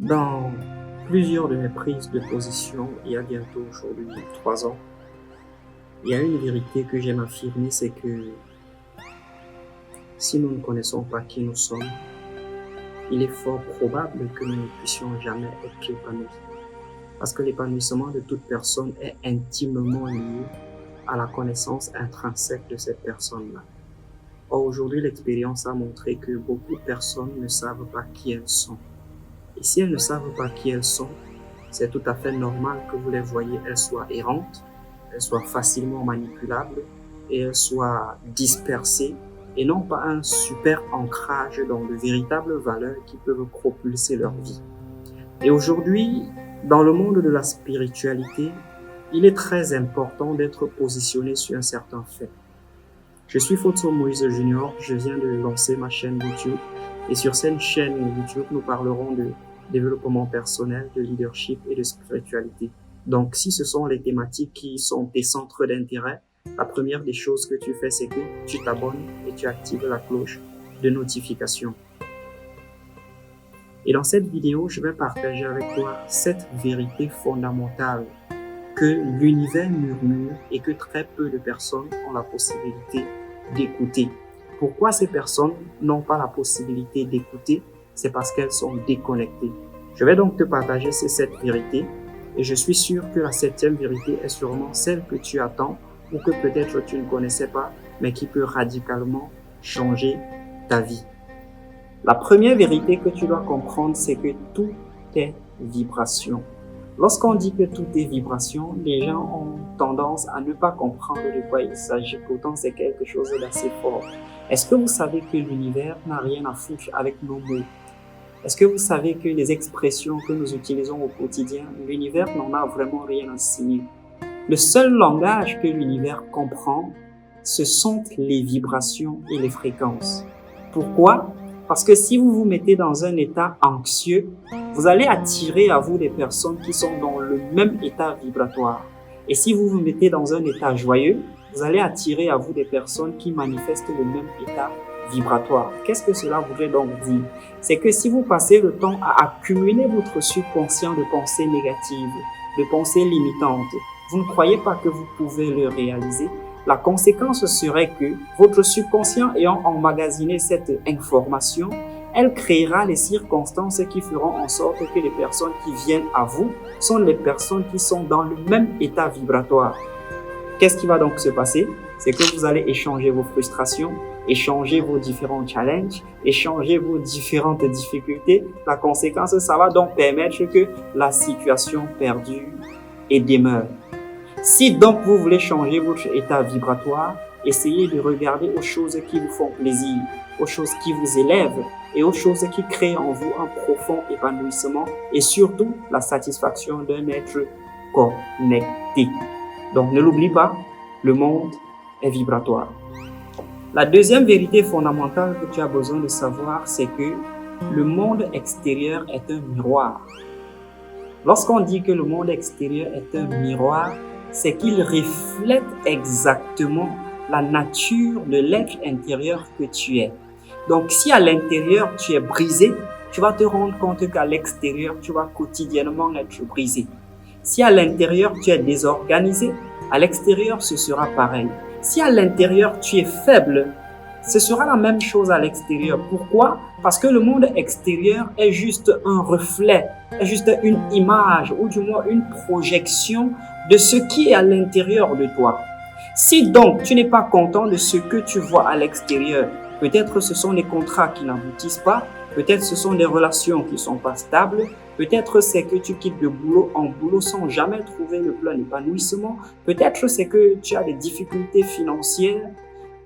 Dans plusieurs de mes prises de position, il y a bientôt aujourd'hui 3 ans, il y a une vérité que j'aime affirmer, c'est que si nous ne connaissons pas qui nous sommes, il est fort probable que nous ne puissions jamais être épanouis. Parce que l'épanouissement de toute personne est intimement lié à la connaissance intrinsèque de cette personne-là. Or, aujourd'hui, l'expérience a montré que beaucoup de personnes ne savent pas qui elles sont. Et si elles ne savent pas qui elles sont, c'est tout à fait normal que vous les voyez, elles soient errantes, elles soient facilement manipulables et elles soient dispersées et n'ont pas un super ancrage dans de véritables valeurs qui peuvent propulser leur vie. Et aujourd'hui, dans le monde de la spiritualité, il est très important d'être positionné sur un certain fait. Je suis Fotso Moïse Junior, je viens de lancer ma chaîne YouTube et sur cette chaîne YouTube, nous parlerons de développement personnel, de leadership et de spiritualité. Donc, si ce sont les thématiques qui sont tes centres d'intérêt, la première des choses que tu fais, c'est que tu t'abonnes et tu actives la cloche de notification. Et dans cette vidéo, je vais partager avec toi cette vérité fondamentale que l'univers murmure et que très peu de personnes ont la possibilité d'écouter. Pourquoi ces personnes n'ont pas la possibilité d'écouter? C'est parce qu'elles sont déconnectées. Je vais donc te partager ces 7 vérités et je suis sûr que la 7e vérité est sûrement celle que tu attends ou que peut-être tu ne connaissais pas, mais qui peut radicalement changer ta vie. La première vérité que tu dois comprendre, c'est que tout est vibration. Lorsqu'on dit que tout est vibration, les gens ont tendance à ne pas comprendre de quoi il s'agit. Pourtant, c'est quelque chose d'assez fort. Est-ce que vous savez que l'univers n'a rien à foutre avec nos mots? Est-ce que vous savez que les expressions que nous utilisons au quotidien, l'univers n'en a vraiment rien à signer? Le seul langage que l'univers comprend, ce sont les vibrations et les fréquences. Pourquoi? Parce que si vous vous mettez dans un état anxieux, vous allez attirer à vous des personnes qui sont dans le même état vibratoire. Et si vous vous mettez dans un état joyeux, vous allez attirer à vous des personnes qui manifestent le même état vibratoire. Qu'est-ce que cela voudrait donc dire? C'est que si vous passez le temps à accumuler votre subconscient de pensées négatives, de pensées limitantes, vous ne croyez pas que vous pouvez le réaliser? La conséquence serait que votre subconscient ayant emmagasiné cette information, elle créera les circonstances qui feront en sorte que les personnes qui viennent à vous sont les personnes qui sont dans le même état vibratoire. Qu'est-ce qui va donc se passer? C'est que vous allez échanger vos frustrations, échanger vos différents challenges, échanger vos différentes difficultés. La conséquence, ça va donc permettre que la situation perdure et demeure. Si donc vous voulez changer votre état vibratoire, essayez de regarder aux choses qui vous font plaisir, aux choses qui vous élèvent et aux choses qui créent en vous un profond épanouissement et surtout la satisfaction d'un être connecté. Donc ne l'oublie pas, le monde est vibratoire. La deuxième vérité fondamentale que tu as besoin de savoir, c'est que le monde extérieur est un miroir. Lorsqu'on dit que le monde extérieur est un miroir, c'est qu'il reflète exactement la nature de l'être intérieur que tu es. Donc, si à l'intérieur tu es brisé, tu vas te rendre compte qu'à l'extérieur, tu vas quotidiennement être brisé. Si à l'intérieur tu es désorganisé, à l'extérieur ce sera pareil. Si à l'intérieur tu es faible, ce sera la même chose à l'extérieur. Pourquoi? Parce que le monde extérieur est juste un reflet, est juste une image ou du moins une projection de ce qui est à l'intérieur de toi. Si donc tu n'es pas content de ce que tu vois à l'extérieur, peut-être ce sont les contrats qui n'aboutissent pas, peut-être ce sont des relations qui ne sont pas stables, peut-être c'est que tu quittes de boulot en boulot sans jamais trouver le plein épanouissement, peut-être c'est que tu as des difficultés financières.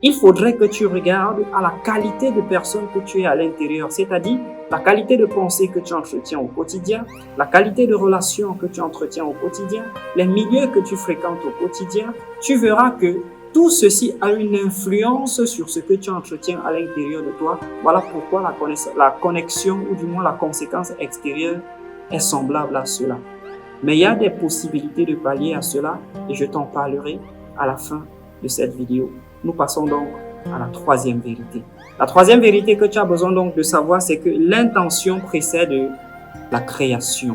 Il faudrait que tu regardes à la qualité de personne que tu es à l'intérieur, c'est-à-dire la qualité de pensée que tu entretiens au quotidien, la qualité de relations que tu entretiens au quotidien, les milieux que tu fréquentes au quotidien. Tu verras que tout ceci a une influence sur ce que tu entretiens à l'intérieur de toi. Voilà pourquoi la connexion ou du moins la conséquence extérieure est semblable à cela. Mais il y a des possibilités de pallier à cela et je t'en parlerai à la fin de cette vidéo. Nous passons donc à la troisième vérité. La troisième vérité que tu as besoin donc de savoir, c'est que l'intention précède la création.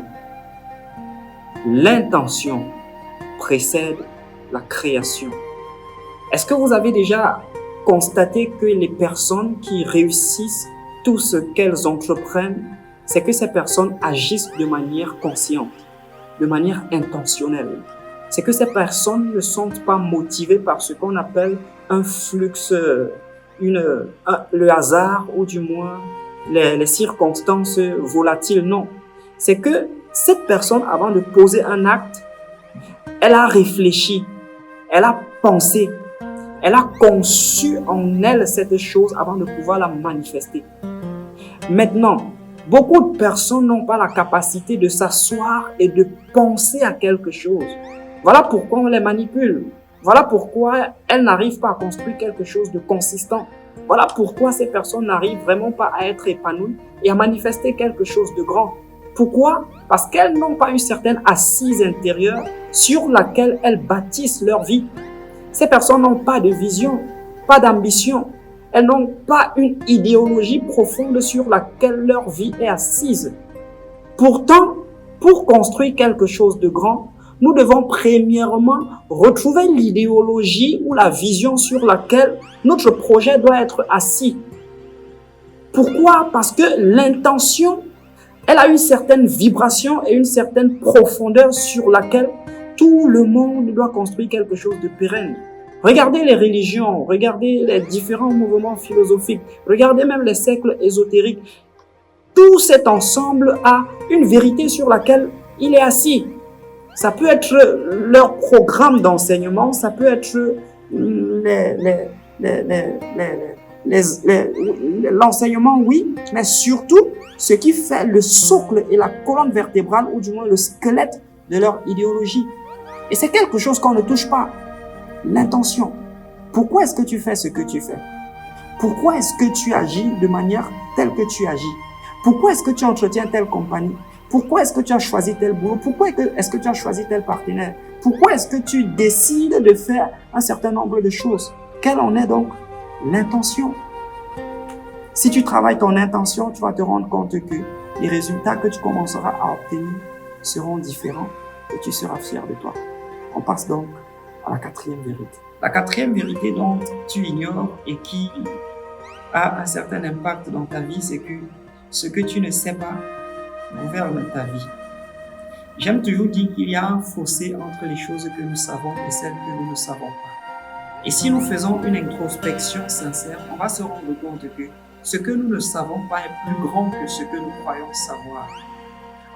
L'intention précède la création. Est-ce que vous avez déjà constaté que les personnes qui réussissent tout ce qu'elles entreprennent, c'est que ces personnes agissent de manière consciente, de manière intentionnelle. C'est que ces personnes ne sont pas motivées par ce qu'on appelle un flux, le hasard ou du moins les circonstances volatiles. Non, c'est que cette personne, avant de poser un acte, elle a réfléchi, elle a pensé, elle a conçu en elle cette chose avant de pouvoir la manifester. Maintenant, beaucoup de personnes n'ont pas la capacité de s'asseoir et de penser à quelque chose. Voilà pourquoi on les manipule. Voilà pourquoi elles n'arrivent pas à construire quelque chose de consistant. Voilà pourquoi ces personnes n'arrivent vraiment pas à être épanouies et à manifester quelque chose de grand. Pourquoi? Parce qu'elles n'ont pas une certaine assise intérieure sur laquelle elles bâtissent leur vie. Ces personnes n'ont pas de vision, pas d'ambition. Elles n'ont pas une idéologie profonde sur laquelle leur vie est assise. Pourtant, pour construire quelque chose de grand, nous devons premièrement retrouver l'idéologie ou la vision sur laquelle notre projet doit être assis. Pourquoi? Parce que l'intention, elle a une certaine vibration et une certaine profondeur sur laquelle tout le monde doit construire quelque chose de pérenne. Regardez les religions, regardez les différents mouvements philosophiques, regardez même les cercles ésotériques. Tout cet ensemble a une vérité sur laquelle il est assis. Ça peut être leur programme d'enseignement, ça peut être l'enseignement, oui, mais surtout ce qui fait le socle et la colonne vertébrale, ou du moins le squelette de leur idéologie. Et c'est quelque chose qu'on ne touche pas. L'intention. Pourquoi est-ce que tu fais ce que tu fais? Pourquoi est-ce que tu agis de manière telle que tu agis? Pourquoi est-ce que tu entretiens telle compagnie? Pourquoi est-ce que tu as choisi tel boulot? Pourquoi est-ce que tu as choisi tel partenaire? Pourquoi est-ce que tu décides de faire un certain nombre de choses? Quelle en est donc l'intention? Si tu travailles ton intention, tu vas te rendre compte que les résultats que tu commenceras à obtenir seront différents et tu seras fier de toi. On passe donc à la quatrième vérité. La quatrième vérité dont tu ignores et qui a un certain impact dans ta vie, c'est que ce que tu ne sais pas gouverne ta vie. J'aime toujours dire qu'il y a un fossé entre les choses que nous savons et celles que nous ne savons pas. Et si nous faisons une introspection sincère, on va se rendre compte que ce que nous ne savons pas est plus grand que ce que nous croyons savoir.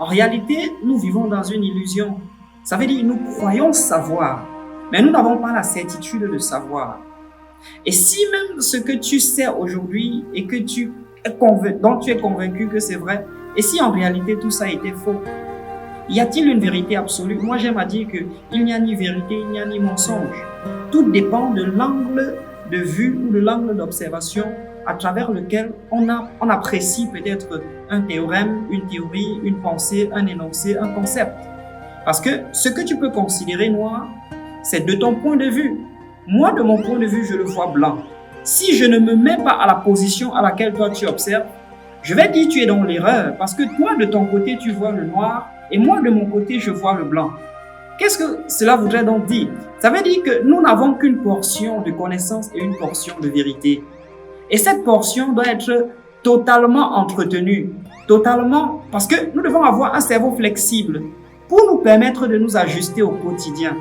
En réalité, nous vivons dans une illusion. Ça veut dire que nous croyons savoir, mais nous n'avons pas la certitude de savoir. Et si même ce que tu sais aujourd'hui et que dont tu es convaincu que c'est vrai, et si en réalité tout ça était faux, y a-t-il une vérité absolue? Moi j'aime à dire qu'il n'y a ni vérité, il n'y a ni mensonge. Tout dépend de l'angle de vue ou de l'angle d'observation à travers lequel on apprécie peut-être un théorème, une théorie, une pensée, un énoncé, un concept. Parce que ce que tu peux considérer noir, c'est de ton point de vue. Moi, de mon point de vue, je le vois blanc. Si je ne me mets pas à la position à laquelle toi tu observes, je vais dire que tu es dans l'erreur parce que toi, de ton côté, tu vois le noir et moi, de mon côté, je vois le blanc. Qu'est-ce que cela voudrait donc dire? Ça veut dire que nous n'avons qu'une portion de connaissance et une portion de vérité. Et cette portion doit être totalement entretenue, totalement, parce que nous devons avoir un cerveau flexible pour nous permettre de nous ajuster au quotidien.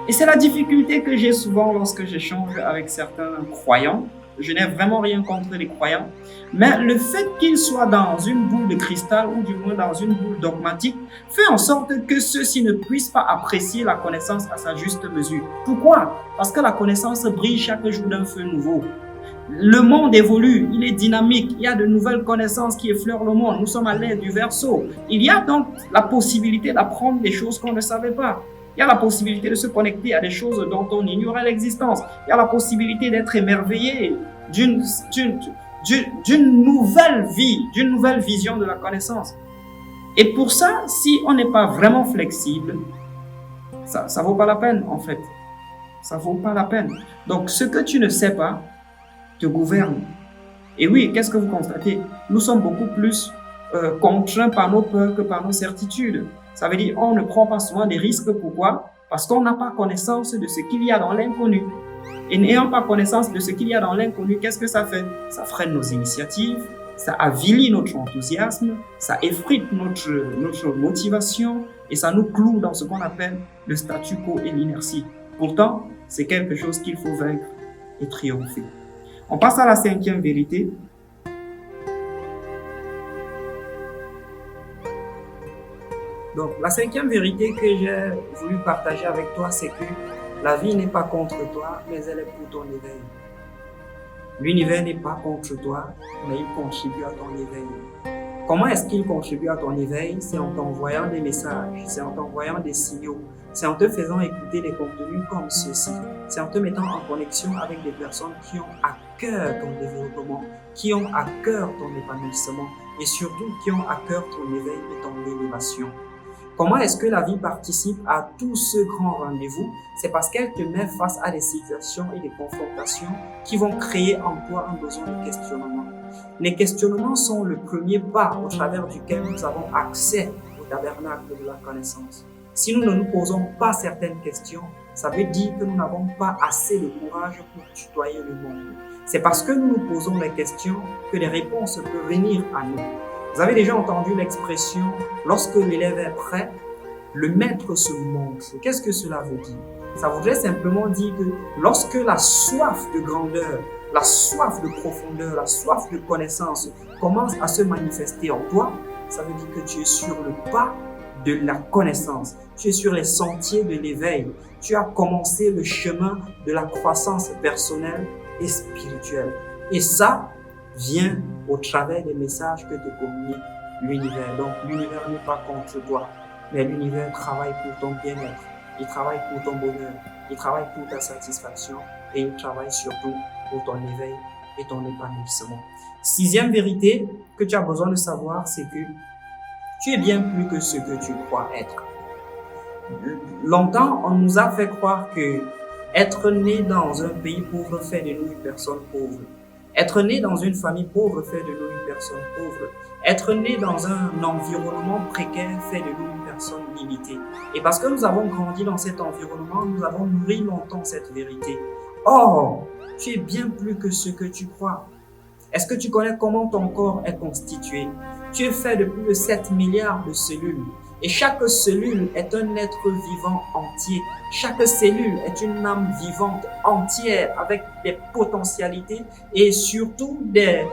Et c'est la difficulté que j'ai souvent lorsque j'échange avec certains croyants. Je n'ai vraiment rien contre les croyants, mais le fait qu'ils soient dans une boule de cristal ou du moins dans une boule dogmatique fait en sorte que ceux-ci ne puissent pas apprécier la connaissance à sa juste mesure. Pourquoi? Parce que la connaissance brille chaque jour d'un feu nouveau. Le monde évolue, il est dynamique, il y a de nouvelles connaissances qui effleurent le monde. Nous sommes à l'ère du Verseau. Il y a donc la possibilité d'apprendre des choses qu'on ne savait pas. Il y a la possibilité de se connecter à des choses dont on ignorait l'existence. Il y a la possibilité d'être émerveillé d'une nouvelle vie, d'une nouvelle vision de la connaissance. Et pour ça, si on n'est pas vraiment flexible, ça vaut pas la peine en fait. Ça vaut pas la peine. Donc ce que tu ne sais pas te gouverne. Et oui, qu'est-ce que vous constatez? Nous sommes beaucoup plus contraints par nos peurs que par nos certitudes. Ça veut dire on ne prend pas souvent des risques. Pourquoi? Parce qu'on n'a pas connaissance de ce qu'il y a dans l'inconnu. Et n'ayant pas connaissance de ce qu'il y a dans l'inconnu, qu'est-ce que ça fait? Ça freine nos initiatives, ça avilit notre enthousiasme, ça effrite notre motivation et ça nous cloue dans ce qu'on appelle le statu quo et l'inertie. Pourtant, c'est quelque chose qu'il faut vaincre et triompher. On passe à la 5e vérité. Donc, la 5e vérité que j'ai voulu partager avec toi, c'est que la vie n'est pas contre toi, mais elle est pour ton éveil. L'univers n'est pas contre toi, mais il contribue à ton éveil. Comment est-ce qu'il contribue à ton éveil? C'est en t'envoyant des messages, c'est en t'envoyant des signaux, c'est en te faisant écouter des contenus comme ceci, c'est en te mettant en connexion avec des personnes qui ont à cœur ton développement, qui ont à cœur ton épanouissement et surtout qui ont à cœur ton éveil et ton élévation. Comment est-ce que la vie participe à tout ce grand rendez-vous? C'est parce qu'elle te met face à des situations et des confrontations qui vont créer en toi un besoin de questionnement. Les questionnements sont le premier pas au travers duquel nous avons accès au tabernacle de la connaissance. Si nous ne nous posons pas certaines questions, ça veut dire que nous n'avons pas assez de courage pour tutoyer le monde. C'est parce que nous nous posons les questions que les réponses peuvent venir à nous. Vous avez déjà entendu l'expression « lorsque l'élève est prêt, le maître se montre ». Qu'est-ce que cela veut dire? Ça voudrait simplement dire que lorsque la soif de grandeur, la soif de profondeur, la soif de connaissance commence à se manifester en toi, ça veut dire que tu es sur le pas de la connaissance, tu es sur les sentiers de l'éveil, tu as commencé le chemin de la croissance personnelle et spirituelle. Et ça vient au travers des messages que te communique l'univers. Donc l'univers n'est pas contre toi, mais l'univers travaille pour ton bien-être, il travaille pour ton bonheur, il travaille pour ta satisfaction et il travaille surtout pour ton éveil et ton épanouissement. 6e vérité que tu as besoin de savoir, c'est que tu es bien plus que ce que tu crois être. Longtemps, on nous a fait croire que être né dans un pays pauvre fait de nous une personne pauvre. Être né dans une famille pauvre fait de nous une personne pauvre. Être né dans un environnement précaire fait de nous une personne limitée. Et parce que nous avons grandi dans cet environnement, nous avons nourri longtemps cette vérité. Or, tu es bien plus que ce que tu crois. Est-ce que tu connais comment ton corps est constitué? Tu es fait de plus de 7 milliards de cellules. Et chaque cellule est un être vivant entier. Chaque cellule est une âme vivante entière avec des potentialités et surtout des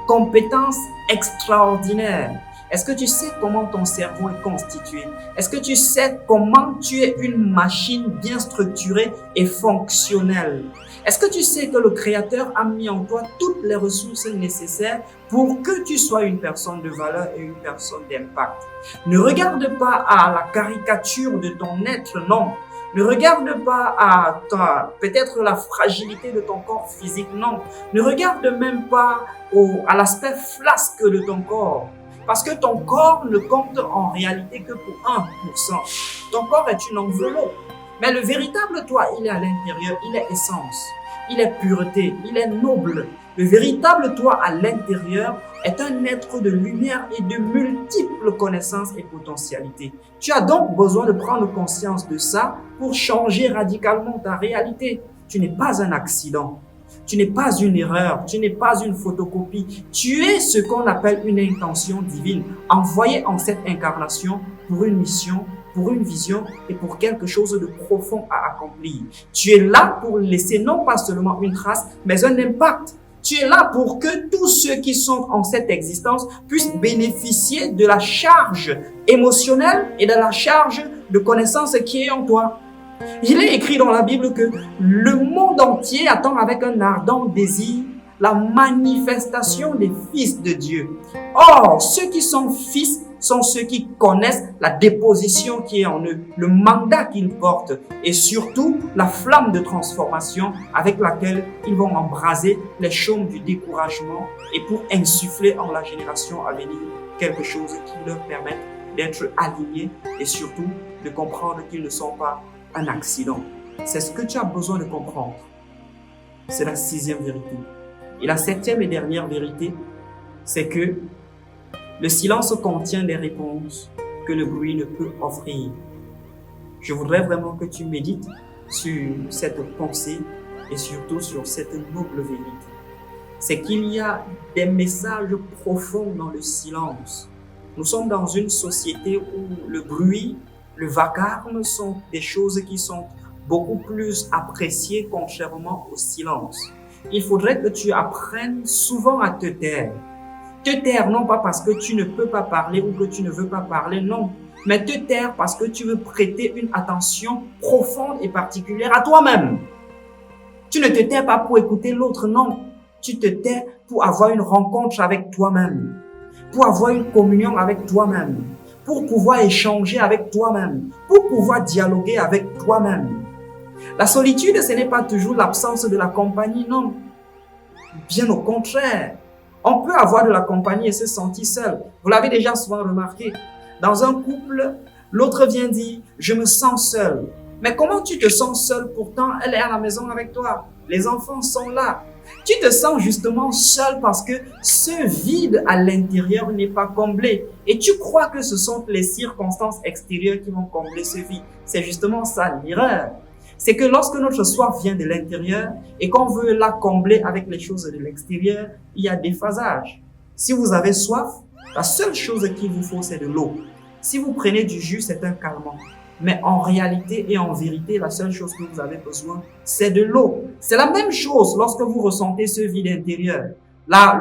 compétences extraordinaires. Est-ce que tu sais comment ton cerveau est constitué? Est-ce que tu sais comment tu es une machine bien structurée et fonctionnelle? Est-ce que tu sais que le Créateur a mis en toi toutes les ressources nécessaires pour que tu sois une personne de valeur et une personne d'impact? Ne regarde pas à la caricature de ton être, non. Ne regarde pas à peut-être la fragilité de ton corps physique, non. Ne regarde même pas à l'aspect flasque de ton corps. Parce que ton corps ne compte en réalité que pour 1%. Ton corps est une enveloppe. Mais le véritable toi, il est à l'intérieur, il est essence, il est pureté, il est noble. Le véritable toi à l'intérieur est un être de lumière et de multiples connaissances et potentialités. Tu as donc besoin de prendre conscience de ça pour changer radicalement ta réalité. Tu n'es pas un accident. Tu n'es pas une erreur, tu n'es pas une photocopie. Tu es ce qu'on appelle une intention divine, envoyée en cette incarnation pour une mission, pour une vision et pour quelque chose de profond à accomplir. Tu es là pour laisser non pas seulement une trace, mais un impact. Tu es là pour que tous ceux qui sont en cette existence puissent bénéficier de la charge émotionnelle et de la charge de connaissance qui est en toi. Il est écrit dans la Bible que le monde entier attend avec un ardent désir la manifestation des fils de Dieu. Or, ceux qui sont fils sont ceux qui connaissent la déposition qui est en eux, le mandat qu'ils portent et surtout la flamme de transformation avec laquelle ils vont embraser les chaumes du découragement et pour insuffler en la génération à venir quelque chose qui leur permette d'être alignés et surtout de comprendre qu'ils ne sont pas un accident. C'est ce que tu as besoin de comprendre. C'est la 6e vérité. Et la 7e et dernière vérité, c'est que Le silence contient des réponses que le bruit ne peut offrir. Je voudrais vraiment que tu médites sur cette pensée et surtout sur cette noble vérité. C'est qu'il y a des messages profonds dans le silence. Nous sommes dans une société où le bruit, le vacarme sont des choses qui sont beaucoup plus appréciées contrairement au silence. Il faudrait que tu apprennes souvent à te taire. Te taire non pas parce que tu ne peux pas parler ou que tu ne veux pas parler, non. Mais te taire parce que tu veux prêter une attention profonde et particulière à toi-même. Tu ne te tais pas pour écouter l'autre, non. Tu te tais pour avoir une rencontre avec toi-même, pour avoir une communion avec toi-même, pour pouvoir échanger avec toi-même, pour pouvoir dialoguer avec toi-même. La solitude, ce n'est pas toujours l'absence de la compagnie, non. Bien au contraire. On peut avoir de la compagnie et se sentir seul. Vous l'avez déjà souvent remarqué. Dans un couple, l'autre vient dire « je me sens seul ». Mais comment tu te sens seul? Pourtant, elle est à la maison avec toi. Les enfants sont là. Tu te sens justement seul parce que ce vide à l'intérieur n'est pas comblé. Et tu crois que ce sont les circonstances extérieures qui vont combler ce vide. C'est justement ça l'erreur. C'est que lorsque notre soif vient de l'intérieur et qu'on veut la combler avec les choses de l'extérieur, il y a déphasage. Si vous avez soif, la seule chose qu'il vous faut, c'est de l'eau. Si vous prenez du jus, c'est un calmant. Mais en réalité et en vérité, la seule chose que vous avez besoin, c'est de l'eau. C'est la même chose lorsque vous ressentez ce vide intérieur. Là,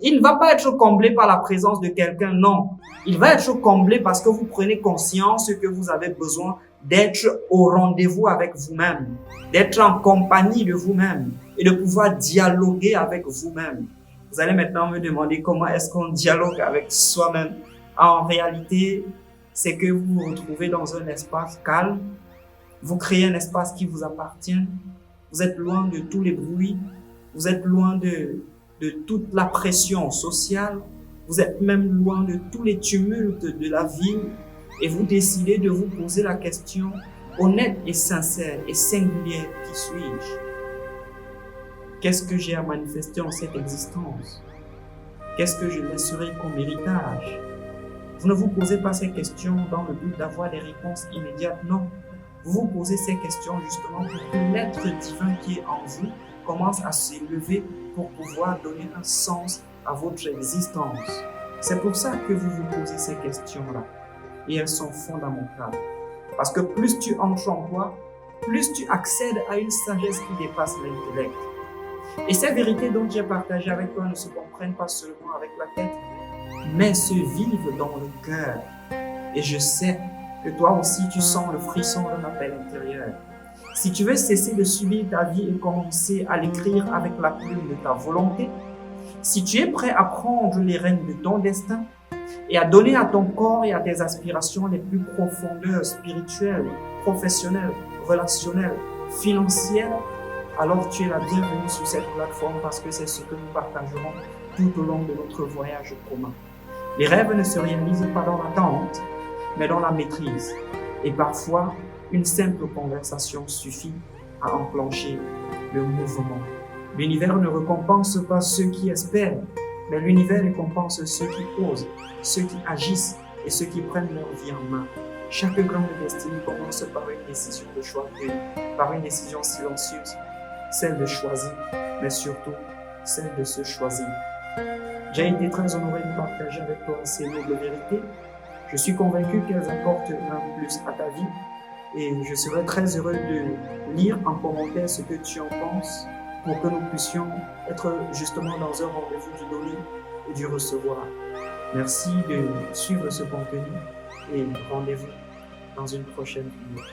il ne va pas être comblé par la présence de quelqu'un, non. Il va être comblé parce que vous prenez conscience que vous avez besoin d'être au rendez-vous avec vous-même, d'être en compagnie de vous-même et de pouvoir dialoguer avec vous-même. Vous allez maintenant me demander comment est-ce qu'on dialogue avec soi-même. En réalité, c'est que vous vous retrouvez dans un espace calme, vous créez un espace qui vous appartient, vous êtes loin de tous les bruits, vous êtes loin de toute la pression sociale, vous êtes même loin de tous les tumultes de la vie et vous décidez de vous poser la question honnête et sincère et singulière, qui suis-je? Qu'est-ce que j'ai à manifester en cette existence? Qu'est-ce que je laisserai comme héritage? Vous ne vous posez pas ces questions dans le but d'avoir des réponses immédiates, non. Vous vous posez ces questions justement pour que l'être divin qui est en vous commence à s'élever pour pouvoir donner un sens à votre existence. C'est pour ça que vous vous posez ces questions-là. Et elles sont fondamentales. Parce que plus tu entres en toi, plus tu accèdes à une sagesse qui dépasse l'intellect. Et ces vérités dont j'ai partagé avec toi ne se comprennent pas seulement avec la tête, mais se vivent dans le cœur. Et je sais que toi aussi tu sens le frisson d'un appel intérieur. Si tu veux cesser de subir ta vie et commencer à l'écrire avec la plume de ta volonté, si tu es prêt à prendre les rênes de ton destin et à donner à ton corps et à tes aspirations les plus profondeurs spirituelles, professionnelles, relationnelles, financières, alors tu es la bienvenue sur cette plateforme parce que c'est ce que nous partagerons tout au long de notre voyage commun. Les rêves ne se réalisent pas dans l'attente, mais dans la maîtrise. Et parfois, une simple conversation suffit à enclencher le mouvement. L'univers ne récompense pas ceux qui espèrent, mais l'univers récompense ceux qui osent, ceux qui agissent et ceux qui prennent leur vie en main. Chaque grande destinée commence par une décision de choix, par une décision silencieuse, celle de choisir, mais surtout celle de se choisir. J'ai été très honoré de partager avec toi ces nobles vérités. Je suis convaincu qu'elles apportent un plus à ta vie et je serai très heureux de lire en commentaire ce que tu en penses pour que nous puissions être justement dans un rendez-vous du donner et du recevoir. Merci de suivre ce contenu et rendez-vous dans une prochaine vidéo.